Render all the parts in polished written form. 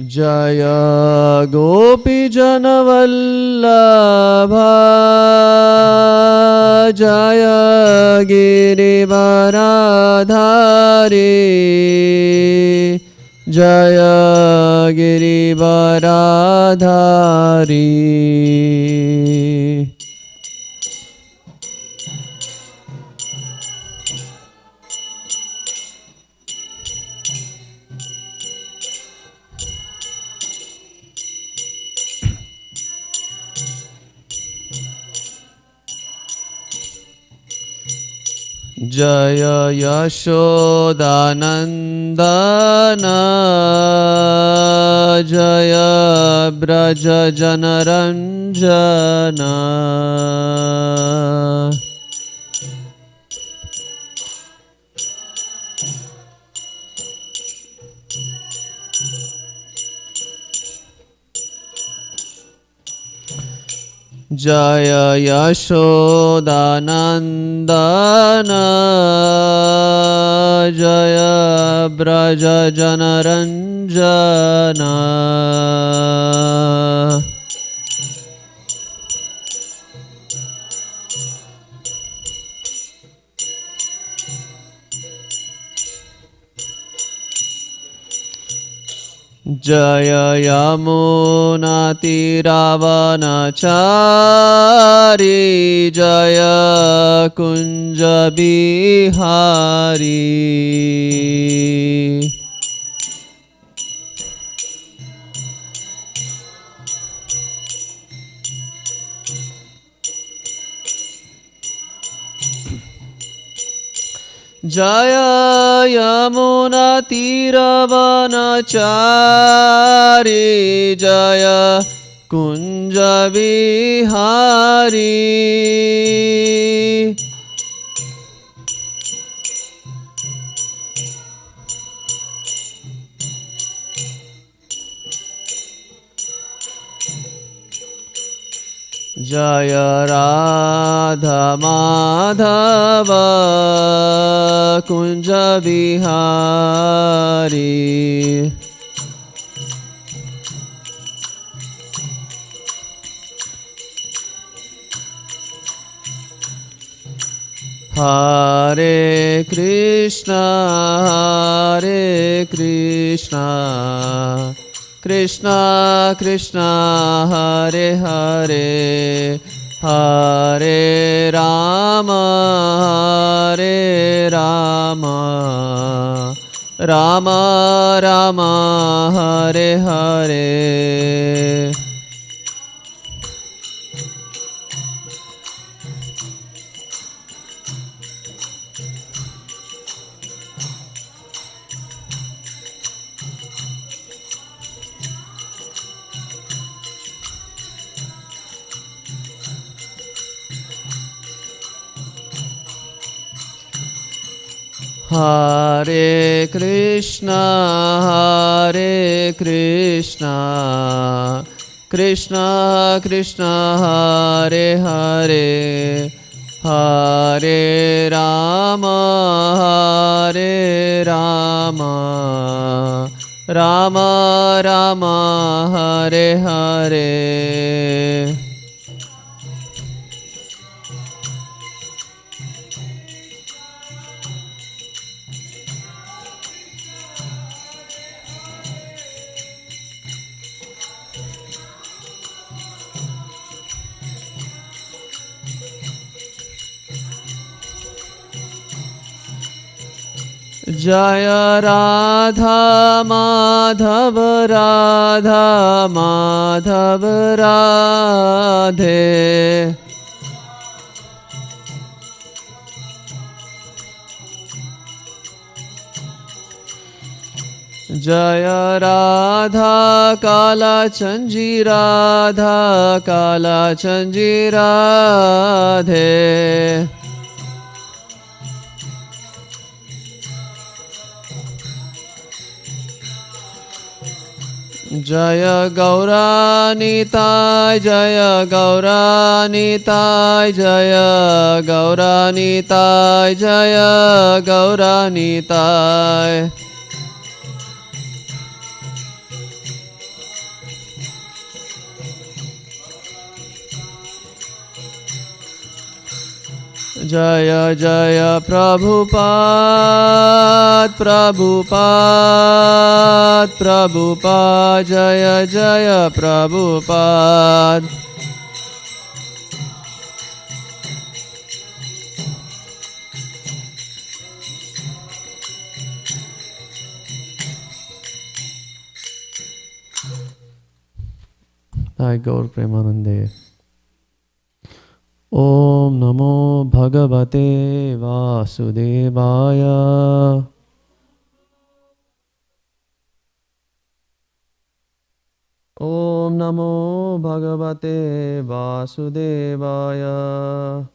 Jaya Gopi Janavallabha Jaya Girivaradhari Jaya Girivaradhari. Jaya Yashodanandana Jaya Braja Janaranjana. Jaya Yashodanandana Jaya Braja Janaranjana. Jaya Yamuna Tiravanachari Jaya Kunja Bihari. Jaya Yamuna Tiravanachari Jaya Kunja Bihari. Jaya Radha Madhava Kunja Bihari. Hare Krishna Hare Krishna Krishna Krishna Hare Hare Hare Rama Hare Rama Rama Rama Hare Hare. Hare Krishna Hare Krishna Krishna Krishna Hare Hare Hare Rama Hare Rama Rama Rama Hare Hare. Jaya Radha Madhava Radha Madhava Radhe. Jaya Radha Kala Chanji Radha Kala Chanji Radhe. Jaya Gauranitai Jaya Gauranitai Jaya Gauranitai Jaya Gauranitai. Jaya Jaya Prabhupada, Prabhupada, Prabhupada, Jaya Jaya Prabhupada. Hi Gaur Premanande. Om Namo Bhagavate Vasudevaya. Om Namo Bhagavate Vasudevaya.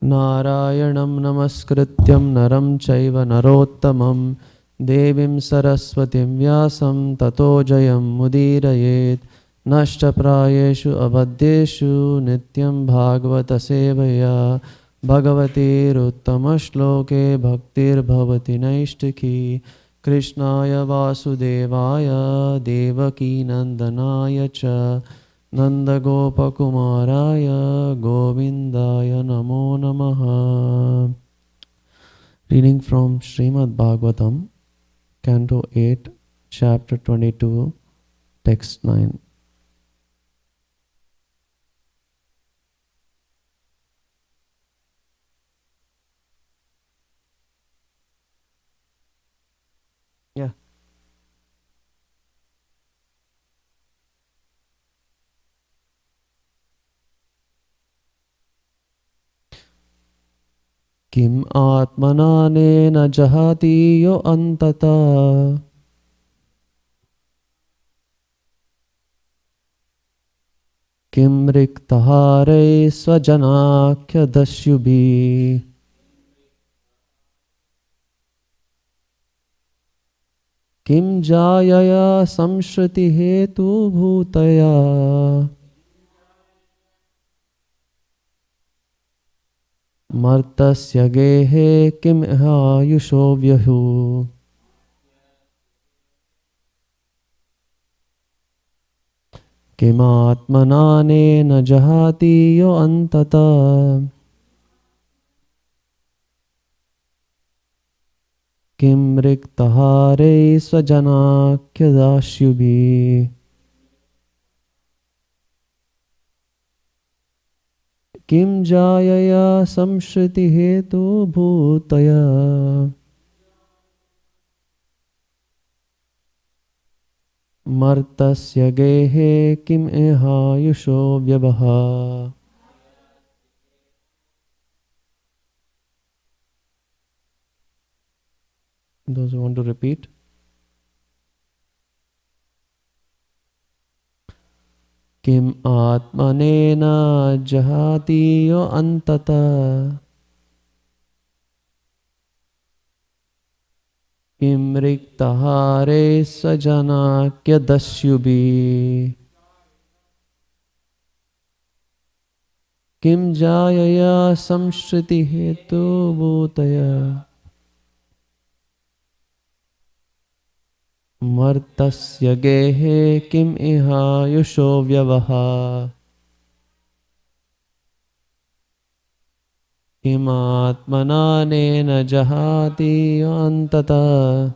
Narayanam Namaskrityam Naram Chaiva Narottamam Devim Saraswatim Vyasam Tato Jayam Mudirayet Nashta Prayeshu Abhadyeshu Nityam Bhagavata Sevaya Bhagavate Ruttama-shloke Bhaktir Bhavati Naishtiki Krishnaya Vasudevaya Devaki Nandanaya Cha Nanda Gopa Kumaraya Govindaya Namo Namaha. Reading from Srimad Bhagavatam, Canto 8, Chapter 22, Text 9. Yeah. Kim atmananena jahati yo antata. Kim riktahare swajanakya dasyubhi. Kim jayaya samshriti hetu bhutaya. Martasya gehe kim ayusho vyahu. Kim atmananena jahati yo antata. Kim riktahare swajanakya dasyubhi. Kim jayaya samshriti hetu bhutaya. Martasya gehe kim ehayusho vyavaha. Those who want to repeat. Kim atmanena jahati yo antata. Kim riktahare sajanakya dasyubhi. Kim jayaya samshriti hetu bhutaya. Martasya gehe kim ihayusho vyavaha. Kim atmananena jahati antata.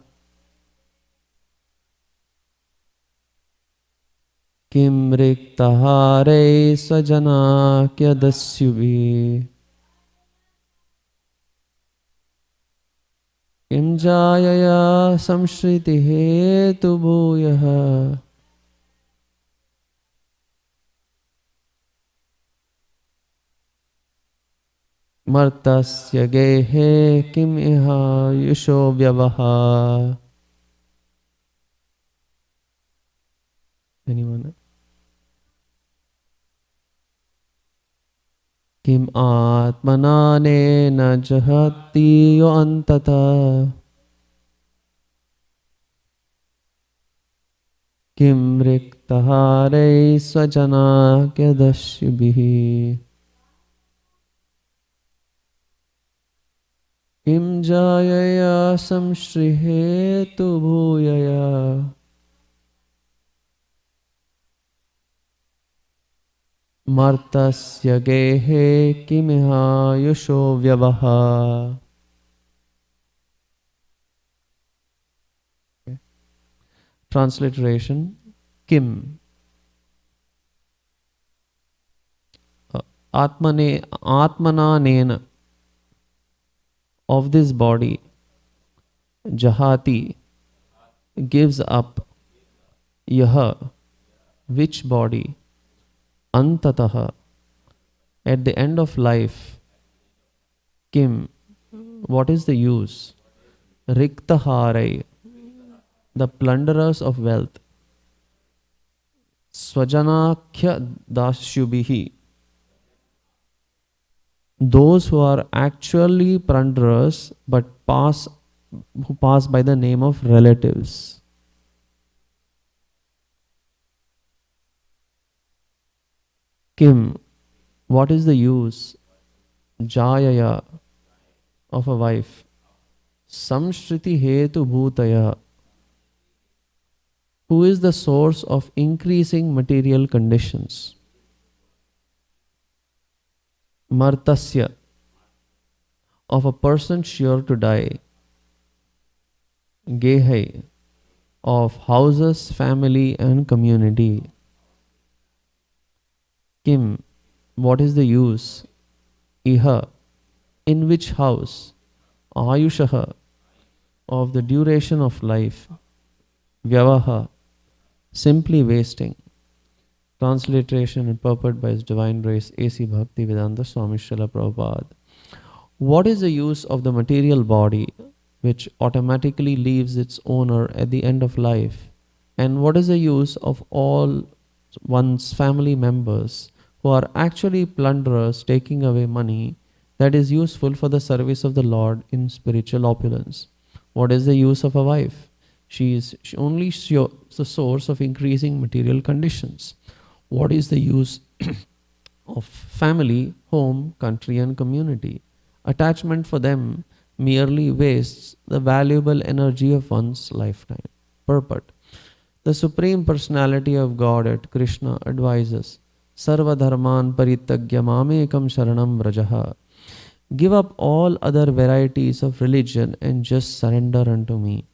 Kim riktahare sajanakya dasyubhi. Kim jayaya samshriti hetu bhuyaha. Martasya gehe kim ihayusho vyavaha. Anyone? Kim atmananena jahati yo antata. Kim riktahare swajanakya dasyubhi. Kim jayaya samshri hetu bhuyaya. martasya gehe kimiha yusho vyavaha. Transliteration: Kim. Atmana nena, of this body, jahati, gives up, yaha, which body, antataha, at the end of life, kim, what is the use, riktaharai, the plunderers of wealth, swajanakhya dasyubihi, those who are actually plunderers but who pass by the name of relatives. Kim, what is the use, jayaya, of a wife, samshriti hetu bhutaya, who is the source of increasing material conditions, martasya, of a person sure to die, gehai, of houses, family and community. Kim, what is the use, iha, in which house, ayushaha, of the duration of life, vyavaha, simply wasting. Transliteration and purport by His Divine Grace A.C. Bhaktivedanta Swami Srila Prabhupada. What is the use of the material body which automatically leaves its owner at the end of life? And what is the use of all one's family members who are actually plunderers taking away money that is useful for the service of the Lord in spiritual opulence? What is the use of a wife? She is only the source of increasing material conditions. What is the use of family, home, country and community? Attachment for them merely wastes the valuable energy of one's lifetime. Purport: the Supreme Personality of Godhead, Krishna, advises, Sarva dharman paritagya mamekam sharanam vrajaha. Give up all other varieties of religion and just surrender unto me.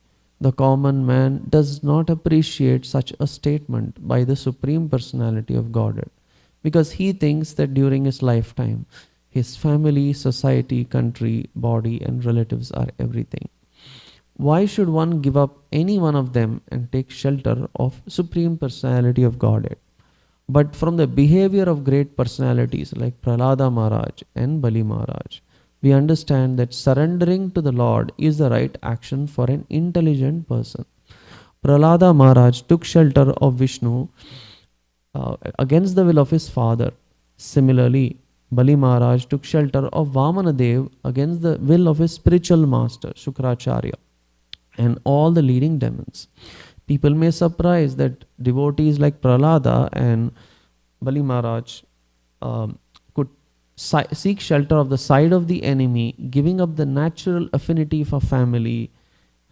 The common man does not appreciate such a statement by the Supreme Personality of Godhead because he thinks that during his lifetime, his family, society, country, body and relatives are everything. Why should one give up any one of them and take shelter of Supreme Personality of Godhead? But from the behavior of great personalities like Prahlada Maharaj and Bali Maharaj, we understand that surrendering to the Lord is the right action for an intelligent person. Prahlada Maharaj took shelter of Vishnu against the will of his father. Similarly, Bali Maharaj took shelter of Vamana Dev against the will of his spiritual master, Shukracharya, and all the leading demons. People may surprise that devotees like Prahlada and Bali Maharaj could seek shelter of the side of the enemy, giving up the natural affinity for family,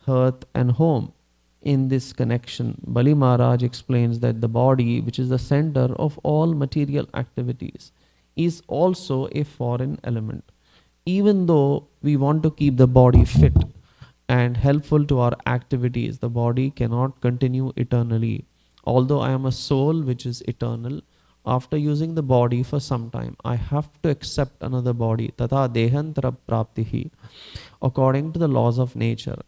hearth and home. In this connection, Bali Maharaj explains that the body, which is the center of all material activities, is also a foreign element. Even though we want to keep the body fit and helpful to our activities, the body cannot continue eternally. Although I am a soul which is eternal, after using the body for some time, I have to accept another body, tata dehantara praptihi, according to the laws of nature.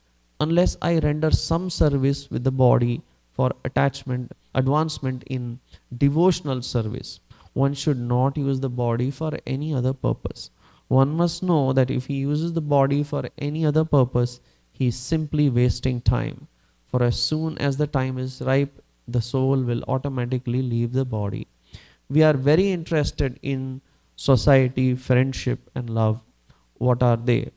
Unless I render some service with the body for advancement in devotional service, one should not use the body for any other purpose. One must know that if he uses the body for any other purpose, he is simply wasting time. For as soon as the time is ripe, the soul will automatically leave the body. We are very interested in society, friendship and love. What are they?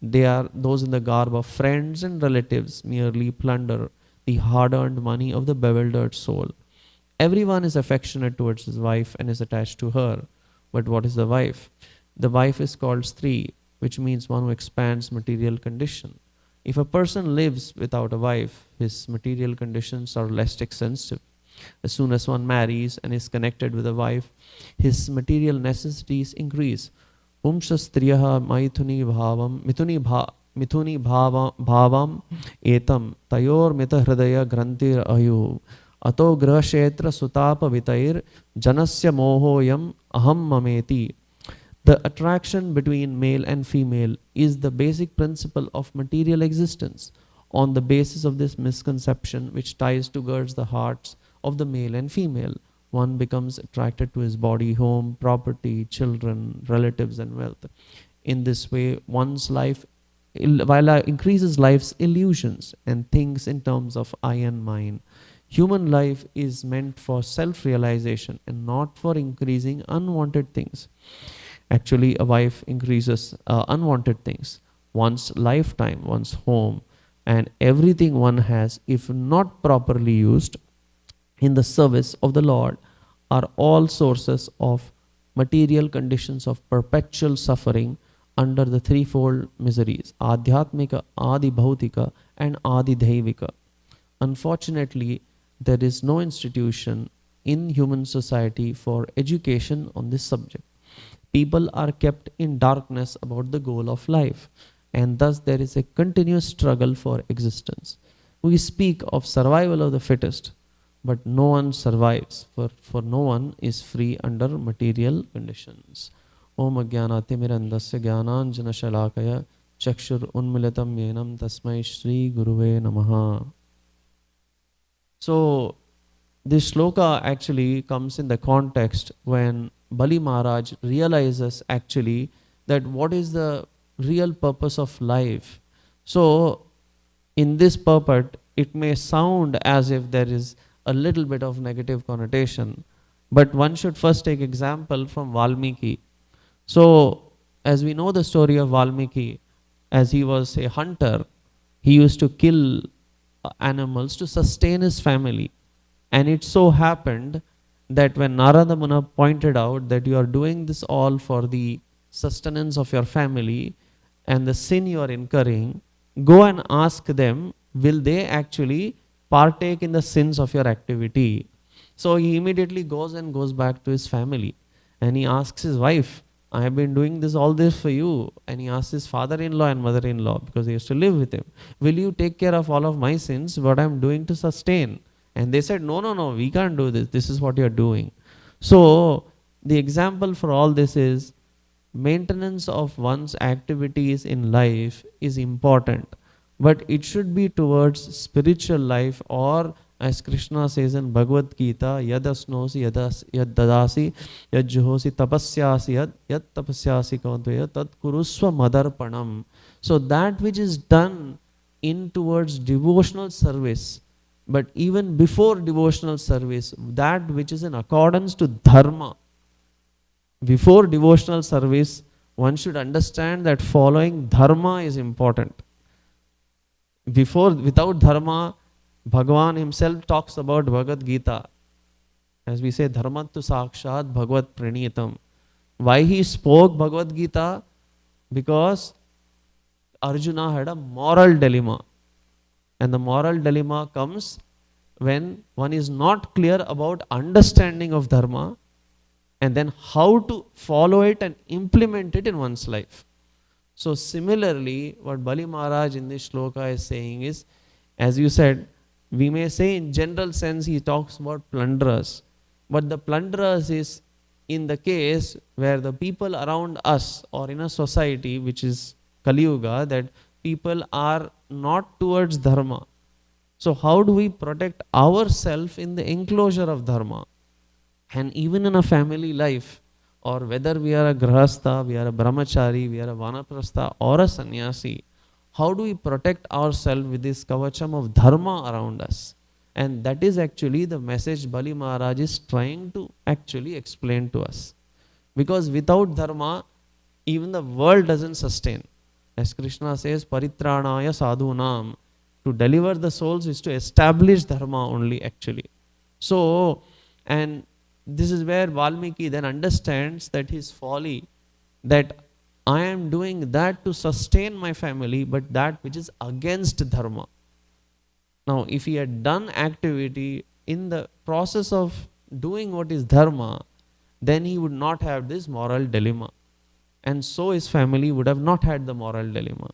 They are those in the garb of friends and relatives merely plunder the hard-earned money of the bewildered soul. Everyone is affectionate towards his wife and is attached to her. But what is the wife? The wife is called Stri, which means one who expands material condition. If a person lives without a wife, his material conditions are less extensive. As soon as one marries and is connected with a wife, his material necessities increase. Pumsha striyaha mithuni bhavam etam tayor mita hridaya grantir ayu ato grahashetra sutapa vitair janasya mohoyam aham mameti. The attraction between male and female is the basic principle of material existence. On the basis of this misconception, which ties together the hearts of the male and female, one becomes attracted to his body, home, property, children, relatives, and wealth. In this way, one's life while increases life's illusions and thinks in terms of I and mine. Human life is meant for self-realization and not for increasing unwanted things. Actually, a wife increases unwanted things. One's lifetime, one's home, and everything one has, if not properly used in the service of the Lord, are all sources of material conditions of perpetual suffering under the threefold miseries, Adhyatmika, Adi Bhautika, and Adi Daivika. Unfortunately, there is no institution in human society for education on this subject. People are kept in darkness about the goal of life, and thus there is a continuous struggle for existence. We speak of survival of the fittest, but no one survives, for no one is free under material conditions. Om Ajnanaatimirandasya Jnananjana Shalakaya Chakshur Unmilitam Yenam Tasmai Shri Guruve Namaha. So, this shloka actually comes in the context when Bali Maharaj realizes actually that what is the real purpose of life. So, in this purport, it may sound as if there is a little bit of negative connotation, but one should first take example from Valmiki. So, as we know the story of Valmiki, as he was a hunter, he used to kill animals to sustain his family. And it so happened that when Narada Muna pointed out that you are doing this all for the sustenance of your family and the sin you are incurring, go and ask them, will they actually partake in the sins of your activity? So he immediately goes and goes back to his family and he asks his wife, I have been doing all this for you. And he asks his father-in-law and mother-in-law, because he used to live with him, will you take care of all of my sins, what I am doing to sustain? And they said, no, we can't do this. This is what you are doing. So the example for all this is maintenance of one's activities in life is important, but it should be towards spiritual life, or as Krishna says in Bhagavad Gita, yadasnosi yad dadasi yad juhosi tapasyasi yad tapasyasi kaunteya tad kurusva madarpanam. So that which is done in towards devotional service, but even before devotional service, that which is in accordance to dharma. Before devotional service, one should understand that following dharma is important. Without dharma, Bhagavan himself talks about Bhagavad Gita. As we say, dharmattu sakshat bhagavat praniyatam. Why he spoke Bhagavad Gita? Because Arjuna had a moral dilemma. And the moral dilemma comes when one is not clear about understanding of dharma and then how to follow it and implement it in one's life. So similarly, what Bali Maharaj in this shloka is saying is, as you said, we may say in general sense he talks about plunderers, but the plunderers is in the case where the people around us or in a society which is Kali Yuga, that people are not towards dharma. So how do we protect ourselves in the enclosure of dharma? And even in a family life, or whether we are a grahastha, we are a brahmachari, we are a vanaprastha or a sannyasi, how do we protect ourselves with this kavacham of dharma around us? And that is actually the message Bali Maharaj is trying to actually explain to us. Because without dharma, even the world doesn't sustain. As Krishna says, paritranaya sadhunam, to deliver the souls is to establish dharma only actually. So, and this is where Valmiki then understands that his folly, that I am doing that to sustain my family, but that which is against dharma. Now, if he had done activity in the process of doing what is dharma, then he would not have this moral dilemma. And so his family would have not had the moral dilemma.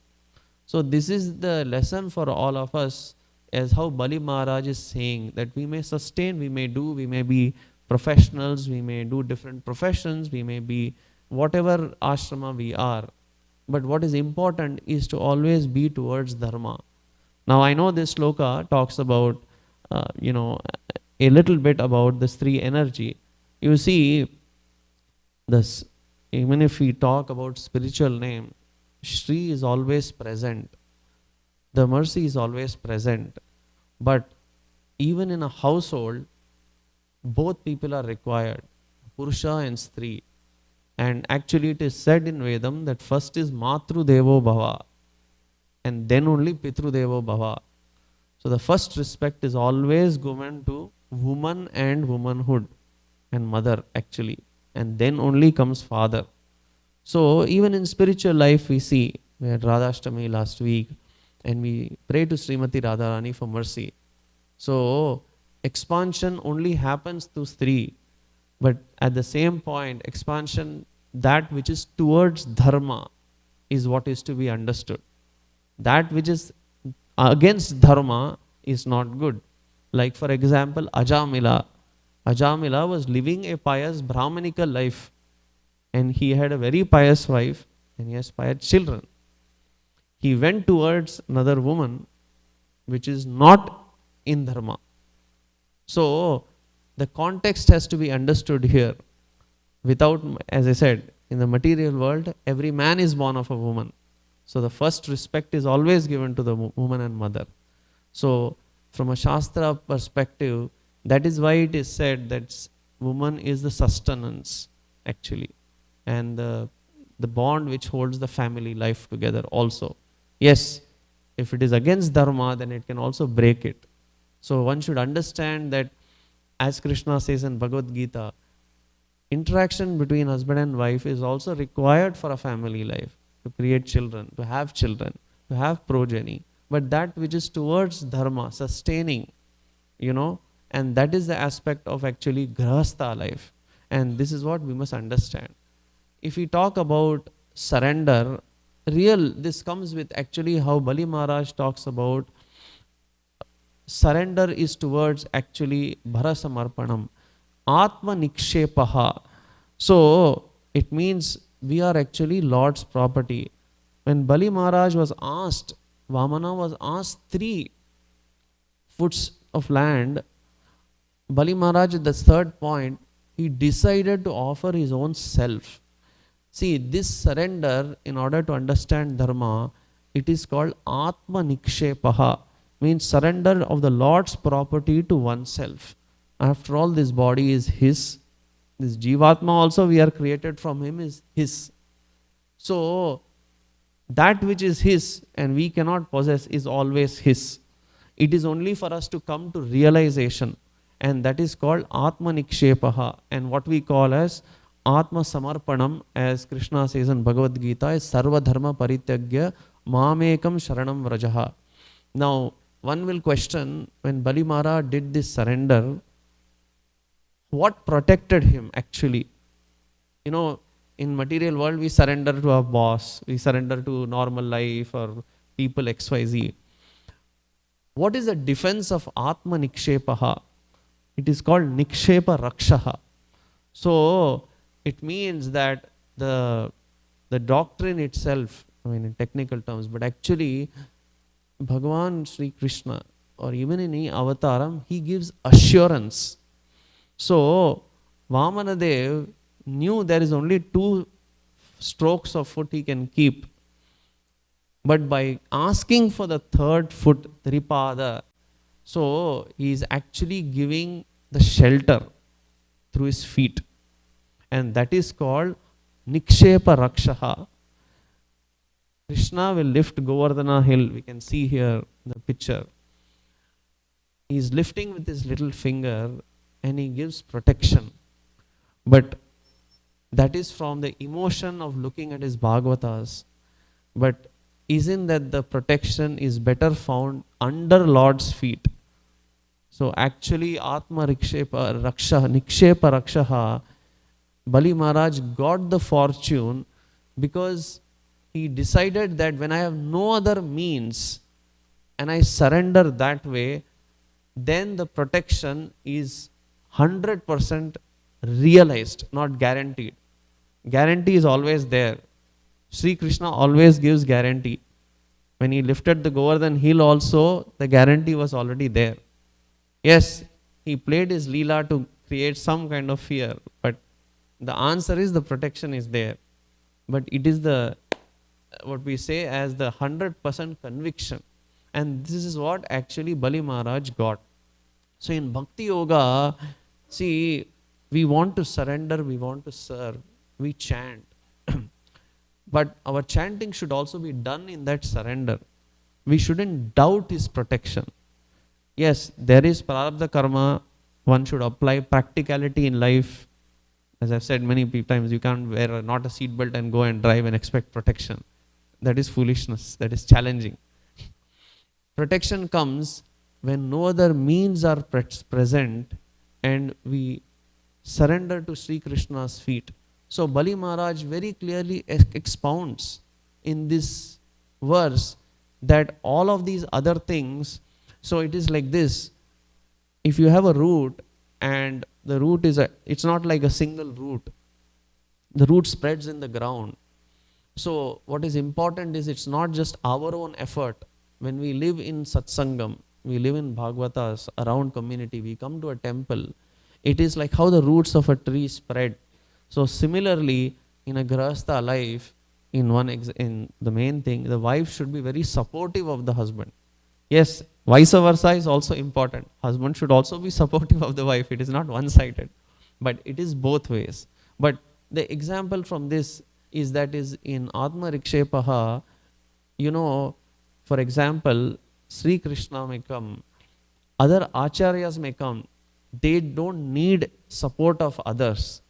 So this is the lesson for all of us, as how Bali Maharaj is saying, that we may sustain, we may be professionals, we may do different professions, we may be whatever ashrama we are. But what is important is to always be towards dharma. Now I know this sloka talks about, a little bit about this three energy. You see, this, even if we talk about spiritual name, Shri is always present. The mercy is always present. But even in a household, both people are required, Purusha and Stri. And actually it is said in Vedam that first is Matru Devo Bhava and then only Pitru Devo Bhava. So the first respect is always given to woman and womanhood and mother actually. And then only comes father. So even in spiritual life we see, we had Radhashtami last week and we pray to Srimati Radharani for mercy. So expansion only happens through Stri, but at the same point expansion, that which is towards dharma is what is to be understood. That which is against dharma is not good. Like for example, Ajamila. Ajamila was living a pious Brahmanical life. And he had a very pious wife and he has pious children. He went towards another woman which is not in dharma. So the context has to be understood here. Without, as I said, in the material world, every man is born of a woman. So the first respect is always given to the woman and mother. So from a Shastra perspective, that is why it is said that woman is the sustenance actually. And the bond which holds the family life together also. Yes, if it is against dharma, then it can also break it. So one should understand that, as Krishna says in Bhagavad Gita, interaction between husband and wife is also required for a family life, to create children, to have progeny. But that which is towards dharma, sustaining, and that is the aspect of actually grahastha life. And this is what we must understand. If we talk about surrender, this comes with actually how Bali Maharaj talks about surrender is towards actually bharasamarpanam, atma nikshepaha. So it means we are actually Lord's property. When Bali Maharaj was asked, Vamana was asked 3 foots of land, Bali Maharaj at the third point, he decided to offer his own self. See, this surrender, in order to understand dharma, it is called atma nikshepaha, means surrender of the Lord's property to oneself. After all, this body is his. This jivatma also we are created from him is his. So that which is his and we cannot possess is always his. It is only for us to come to realization, and that is called atma nikshepaha, and what we call as Atma Samarpanam, as Krishna says in Bhagavad Gita, is Sarva Dharma Parityagya Mamekam Sharanam Vrajaha. Now, one will question, when Bali Maharaj did this surrender, what protected him actually? In material world, we surrender to our boss, we surrender to normal life or people XYZ. What is the defense of Atma Nikshepaha? It is called Nikshepa Rakshaha. So, it means that the doctrine itself, in technical terms, but actually Bhagavan Sri Krishna, or even in any avataram, he gives assurance. So Vamanadev knew there is only 2 strokes of foot he can keep. But by asking for the 3rd foot, Tripada, so he is actually giving the shelter through his feet. And that is called Nikshepa Rakshaha. Krishna will lift Govardhana hill. We can see here in the picture. He is lifting with his little finger and he gives protection. But that is from the emotion of looking at his Bhagavatas. But isn't that the protection is better found under Lord's feet? So actually, Atma Rikshepa Raksha, Nikshepa Rakshaha, Bali Maharaj got the fortune because he decided that when I have no other means and I surrender that way, then the protection is 100% realized, not guaranteed. Guarantee is always there. Sri Krishna always gives guarantee. When he lifted the Govardhan hill also, the guarantee was already there. Yes, he played his Leela to create some kind of fear, but the answer is the protection is there. But it is the, what we say as the 100% conviction. And this is what actually Bali Maharaj got. So in Bhakti Yoga, see, we want to surrender, we want to serve, we chant. But our chanting should also be done in that surrender. We shouldn't doubt his protection. Yes, there is prarabdha karma, one should apply practicality in life. As I've said many times, you can't wear not a seatbelt and go and drive and expect protection. That is foolishness, that is challenging. Protection comes when no other means are present and we surrender to Sri Krishna's feet. So Bali Maharaj very clearly expounds in this verse that all of these other things, so it is like this, if you have a root and the root is, it's not like a single root, the root spreads in the ground. So what is important is it's not just our own effort. When we live in satsangam, we live in Bhagavatas, around community, we come to a temple, it is like how the roots of a tree spread. So similarly, in a grahastha life, in the main thing, the wife should be very supportive of the husband. Yes, vice versa is also important. Husband should also be supportive of the wife. It is not one-sided, but it is both ways. But the example from this is that is in Atma Rikshepaha, you know, for example, Sri Krishna may come, other acharyas may come, they don't need support of others.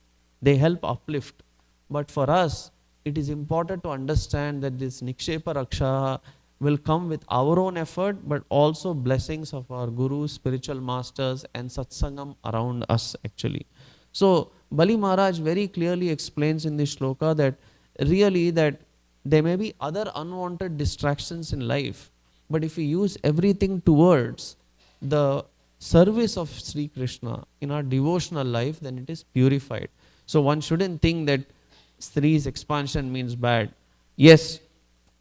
They help uplift. But for us, it is important to understand that this Nikshepa Raksha will come with our own effort, but also blessings of our gurus, spiritual masters, and satsangam around us actually. So Bali Maharaj very clearly explains in this shloka that really that there may be other unwanted distractions in life, but if we use everything towards the service of Sri Krishna in our devotional life, then it is purified. So one shouldn't think that Sri's expansion means bad. Yes,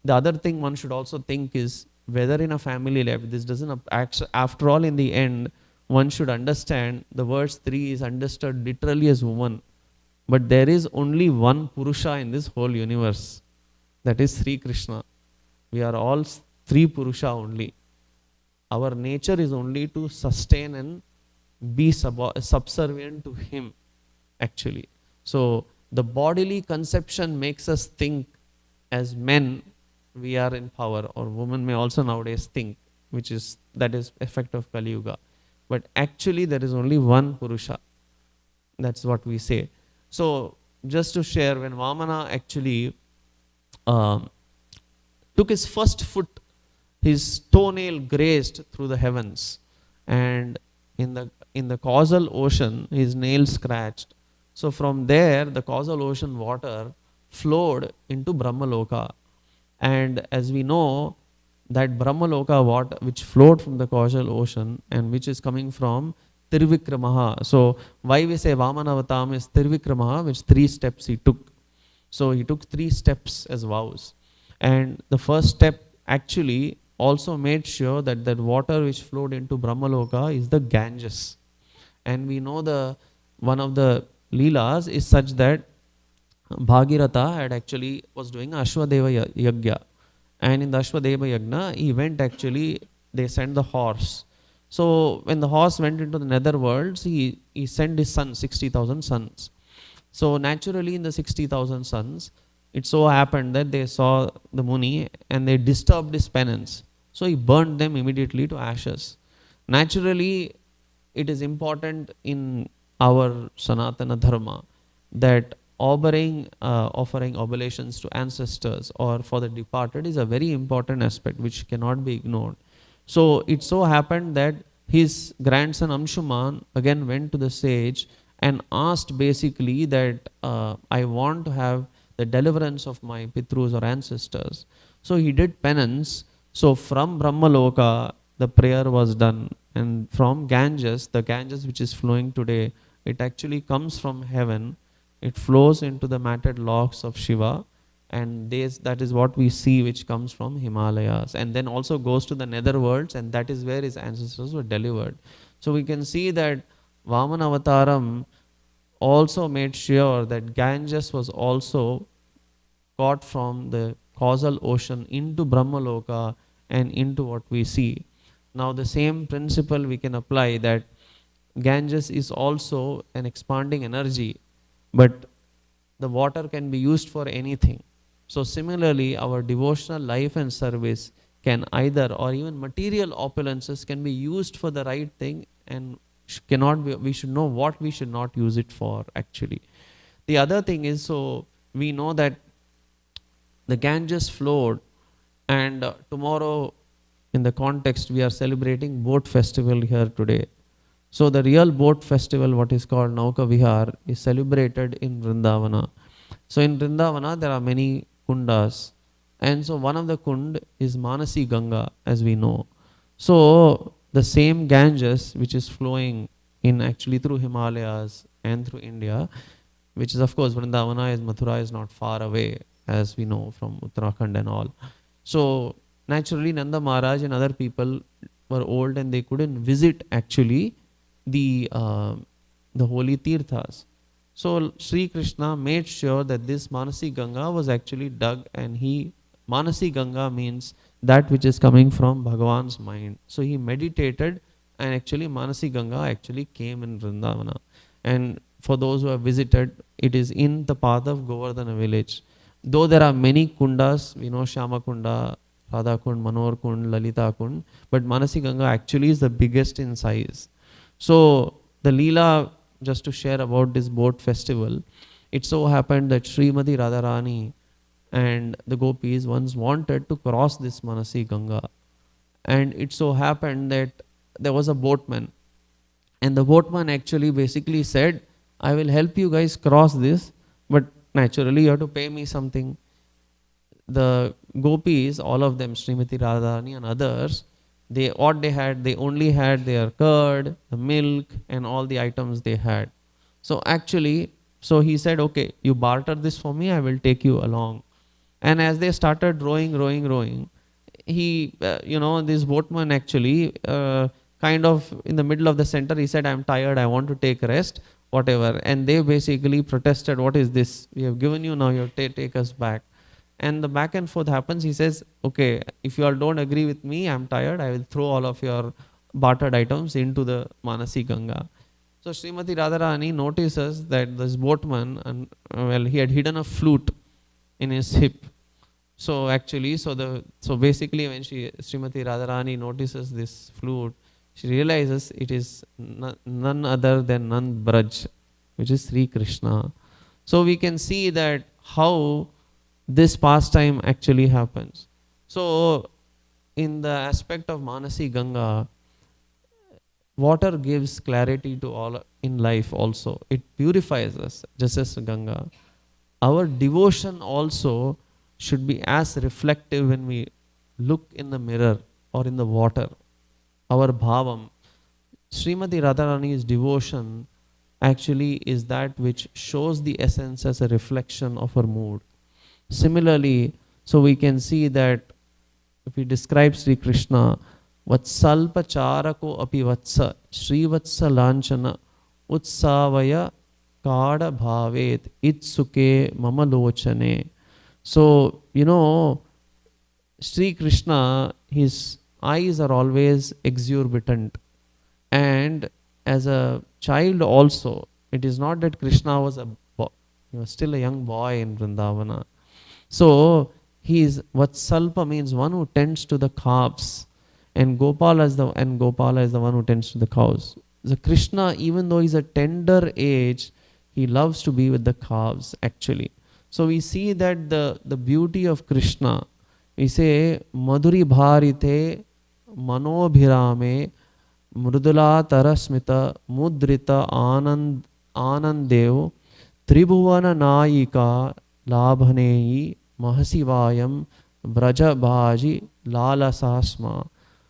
the other thing one should also think is whether in a family life, this doesn't, after all in the end, one should understand the word Sri is understood literally as woman. But there is only one Purusha in this whole universe. That is Sri Krishna. We are all three Purusha only. Our nature is only to sustain and be subservient to him actually. So the bodily conception makes us think as men we are in power, or women may also nowadays think, that is effect of Kali Yuga. But actually there is only one Purusha. That's what we say. So just to share, when Vamana actually took his first foot, his toenail grazed through the heavens, and in the causal ocean his nail scratched. So from there the causal ocean water flowed into Brahmaloka. And as we know, that Brahmaloka water which flowed from the causal ocean and which is coming from Tirvikramaha. So why we say Vamanavatam is Tirvikramaha, which 3 steps he took. So he took 3 steps as vows. And the first step actually also made sure that that water which flowed into Brahmaloka is the Ganges. And we know one of the Leelas is such that Bhagirata had actually was doing Ashwadeva Yagya. And in the Ashwadeva Yagna, he went actually, they sent the horse. So when the horse went into the nether worlds, he sent his son, 60,000 sons. So naturally in the 60,000 sons, it so happened that they saw the Muni and they disturbed his penance. So he burned them immediately to ashes. Naturally, it is important in our Sanatana Dharma that offering oblations to ancestors or for the departed is a very important aspect which cannot be ignored. So it so happened that his grandson Amshuman again went to the sage and asked basically that I want to have the deliverance of my Pitrus or ancestors. So he did penance. So from Brahmaloka, the prayer was done. And from Ganges, the Ganges which is flowing today, it actually comes from heaven. It flows into the matted locks of Shiva. And that is what we see which comes from Himalayas. And then also goes to the nether worlds, and that is where his ancestors were delivered. So we can see that Vamana Avataram also made sure that Ganges was also caught from the causal ocean into Brahmaloka and into what we see. Now the same principle we can apply, that Ganges is also an expanding energy, but the water can be used for anything. So similarly, our devotional life and service can either, or even material opulences can be used for the right thing, and cannot be, we should know what we should not use it for actually. The other thing is, so we know that the Ganges flowed, and tomorrow in the context we are celebrating boat festival here today. So the real boat festival, what is called Nauka Vihar, is celebrated in Vrindavana. So in Vrindavana there are many kundas, and so one of the kund is Manasi Ganga, as we know. So the same Ganges which is flowing in actually through Himalayas and through India, which is of course Vrindavana is, Mathura is not far away, as we know from Uttarakhand and all. So naturally Nanda Maharaj and other people were old and they couldn't visit actually the holy tirthas. So Sri Krishna made sure that this Manasi Ganga was actually dug, and Manasi Ganga means that which is coming from Bhagavan's mind. So he meditated, and actually Manasi Ganga actually came in Vrindavana. And for those who have visited, it is in the path of Govardhana village. Though there are many kundas, we know Shyama Kunda, Radha Kund, Manohar Kund, Lalita Kund, but Manasi Ganga actually is the biggest in size. So the Leela, just to share about this boat festival, it so happened that Srimati Radharani and the gopis once wanted to cross this Manasi Ganga. And it so happened that there was a boatman. And the boatman actually basically said, I will help you guys cross this, but naturally you have to pay me something. The gopis, all of them, Srimati Radharani and others, they only had their curd, the milk, and all the items they had. So actually, so he said, okay, you barter this for me, I will take you along. And as they started rowing, he, this boatman actually, kind of in the middle of the center, he said, I'm tired, I want to take rest, whatever. And they basically protested, what is this? We have given you, now you have to take us back. And the back and forth happens. He says, okay, if you all don't agree with me, I'm tired, I will throw all of your bartered items into the Manasi Ganga. So Srimati Radharani notices that this boatman, and he had hidden a flute in his hip. So actually, so basically when Srimati Radharani notices this flute, she realizes it is none other than Nand Braj, which is Sri Krishna. So we can see that how this pastime actually happens. So in the aspect of Manasi Ganga, water gives clarity to all in life also. It purifies us, just as Ganga. Our devotion also should be as reflective when we look in the mirror or in the water. Our bhavam. Srimati Radharani's devotion actually is that which shows the essence as a reflection of her mood. Similarly, so we can see that if we describe Sri Krishna, Vatsalpa charako api vatsa, Sri Vatsa lanchana, utsavaya kada bhavet, itsuke mama lochane. So, Sri Krishna, his eyes are always exorbitant. And as a child also, it is not that Krishna was he was still a young boy in Vrindavana. So Vatsalpa means one who tends to the calves, and Gopala is the one who tends to the cows. The Krishna, even though he's a tender age, he loves to be with the calves actually. So we see that the beauty of Krishna, we say Madhuri Bharite Manobhirame Mrudula Tarasmita Mudrita Anandev Tribhuvana Nayika Labhaneyi Mahasivayam Brajabhaji Lalasasma.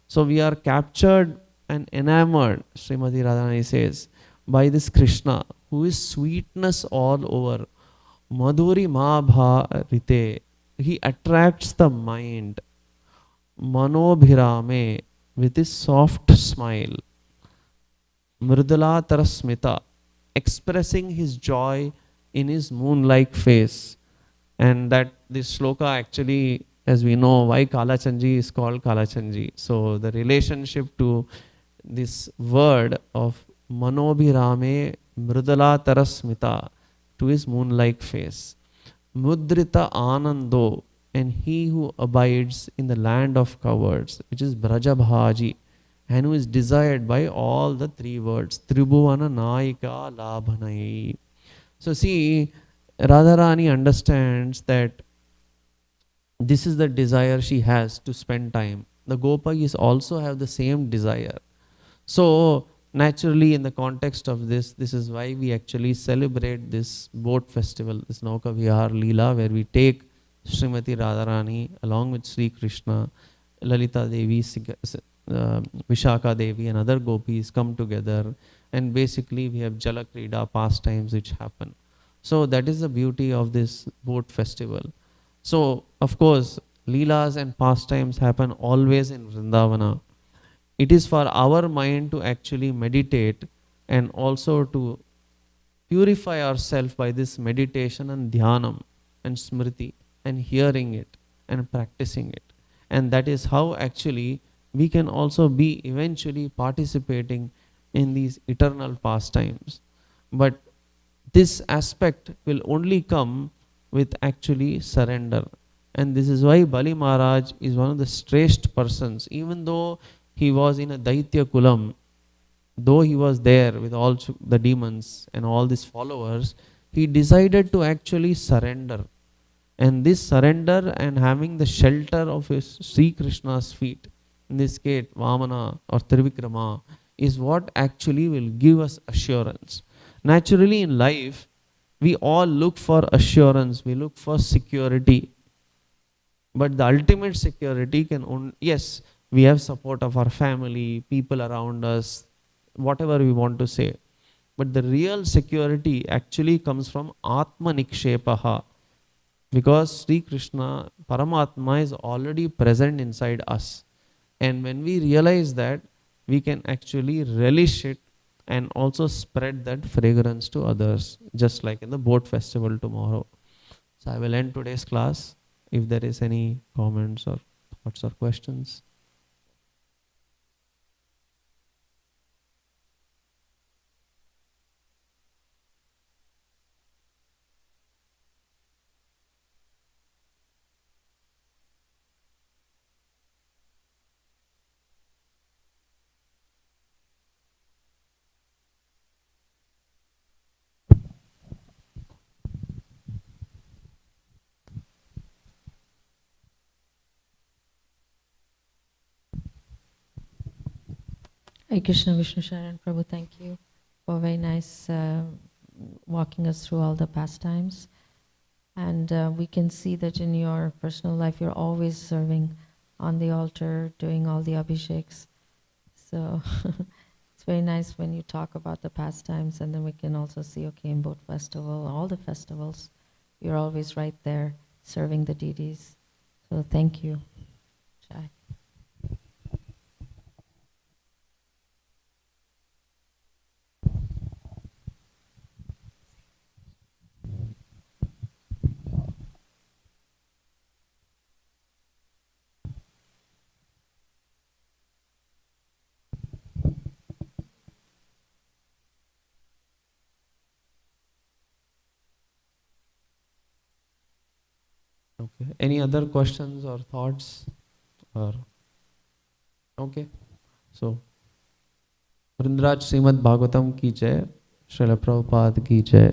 So we are captured and enamored, Srimati Radharani says, by this Krishna, who is sweetness all over. Madhuri Mahabharite. He attracts the mind. Manobhirame, with his soft smile. Mridula Tarasmita, expressing his joy in his moon-like face. And that this sloka actually, as we know, why Kalachanji is called Kalachanji. So the relationship to this word of Manobhirame Mridula Tarasmita, to his moon-like face. Mudrita Anando, and he who abides in the land of cowards, which is Brajabhaji, and who is desired by all the three words, Tribhuvana Naika Labhanai. So see, Radharani understands that this is the desire she has to spend time. The Gopis also have the same desire. So naturally, in the context of this is why we actually celebrate this boat festival, this Nauka Vihar Leela, where we take Srimati Radharani along with Sri Krishna, Lalita Devi, Vishaka Devi and other gopis come together, and basically we have Jalakrida pastimes which happen. So that is the beauty of this boat festival. So of course, Leelas and pastimes happen always in Vrindavana. It is for our mind to actually meditate and also to purify ourselves by this meditation and dhyanam and smriti and hearing it and practicing it. And that is how actually we can also be eventually participating in these eternal pastimes. But this aspect will only come with actually surrender. And this is why Bali Maharaj is one of the stressed persons, even though he was in a Daitya Kulam, though he was there with all the demons and all these followers, he decided to actually surrender. And this surrender and having the shelter of his Sri Krishna's feet, in this case Vamana or Trivikrama, is what actually will give us assurance. Naturally in life, we all look for assurance, we look for security. But the ultimate security can only, yes, we have support of our family, people around us, whatever we want to say. But the real security actually comes from Atma Nikshepaha. Because Sri Krishna, Paramatma, is already present inside us. And when we realize that, we can actually relish it and also spread that fragrance to others, just like in the boat festival tomorrow. So I will end today's class. If there is any comments or thoughts or questions. Hare Krishna, Vishnu Sharan Prabhu, thank you for very nice walking us through all the pastimes. And we can see that in your personal life, you're always serving on the altar, doing all the abhisheks. So it's very nice when you talk about the pastimes, and then we can also see, okay, in boat festival, all the festivals, you're always right there serving the deities. So thank you. Jai. Okay. Any other questions or thoughts? Or okay. So Vrindraj Srimad Bhagavatam ki jai, Srila Prabhupada ki jai.